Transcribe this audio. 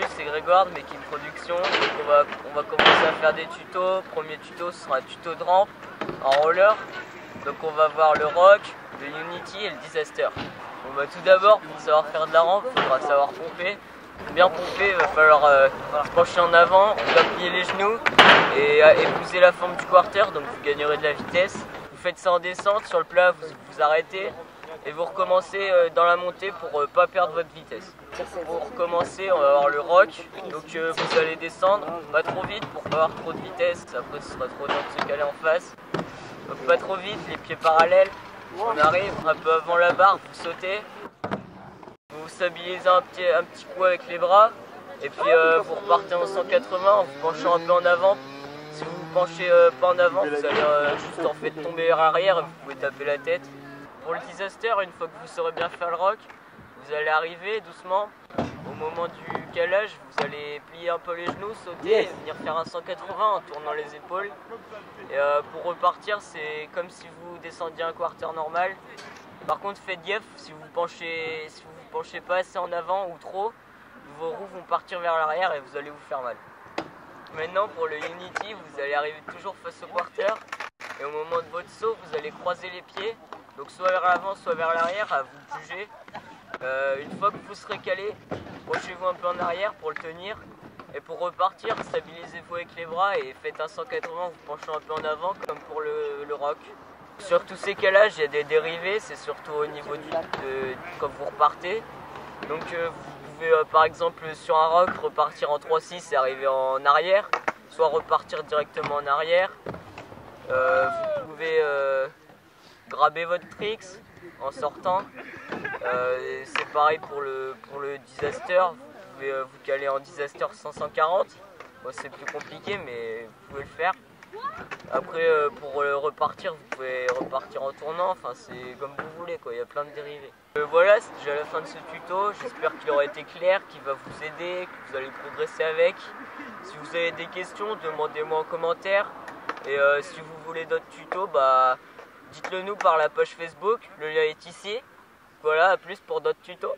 Salut, c'est Grégoire de Making Production. Donc on va commencer à faire des tutos. Premier tuto, ce sera un tuto de rampe en roller. Donc on va voir le rock, le Unity et le Disaster. Bon, bah, tout d'abord, pour savoir faire de la rampe, il faudra savoir pomper. Pour bien pomper, il va falloir se pencher en avant, on va plier les genoux et épouser la forme du quarter, donc vous gagnerez de la vitesse. Vous faites ça en descente, sur le plat vous arrêtez et vous recommencez dans la montée pour ne pas perdre votre vitesse. Pour recommencer, on va avoir le rock, donc vous allez descendre, pas trop vite pour pas avoir trop de vitesse, après ce sera trop dur de se caler en face. Donc pas trop vite, les pieds parallèles, on arrive un peu avant la barre, vous sautez. Vous stabilisez un petit coup avec les bras et puis vous repartez en 180 en vous penchant un peu en avant. Si vous vous penchez pas en avant, vous allez juste en fait tomber vers l'arrière et vous pouvez taper la tête. Pour le Disaster, une fois que vous saurez bien faire le rock, vous allez arriver doucement. Au moment du calage, vous allez plier un peu les genoux, sauter et venir faire un 180 en tournant les épaules. Et pour repartir, c'est comme si vous descendiez un quarter normal. Par contre, faites gaffe, si vous penchez pas assez en avant ou trop, vos roues vont partir vers l'arrière et vous allez vous faire mal. Maintenant, pour le Unity, vous allez arriver toujours face au quarter. Et au moment de votre saut, vous allez croiser les pieds. Donc soit vers l'avant, soit vers l'arrière, à vous de juger. Une fois que vous serez calé, penchez-vous un peu en arrière pour le tenir. Et pour repartir, stabilisez-vous avec les bras et faites un 180 en vous penchant un peu en avant comme pour le rock. Sur tous ces calages, il y a des dérivés, c'est surtout au niveau quand vous repartez. Donc vous pouvez par exemple sur un rock repartir en 3-6 et arriver en arrière, soit repartir directement en arrière. Vous pouvez grabber votre tricks en sortant. C'est pareil pour le Disaster, vous pouvez vous caler en Disaster 140. Bon, c'est plus compliqué mais vous pouvez le faire. Après pour repartir, vous pouvez repartir en tournant, enfin c'est comme vous voulez quoi, il y a plein de dérivés. Voilà, c'est déjà la fin de ce tuto, j'espère qu'il aura été clair, qu'il va vous aider, que vous allez progresser avec. Si vous avez des questions, demandez-moi en commentaire. Et si vous voulez d'autres tutos, bah dites-le nous par la page Facebook, le lien est ici. Voilà, à plus pour d'autres tutos.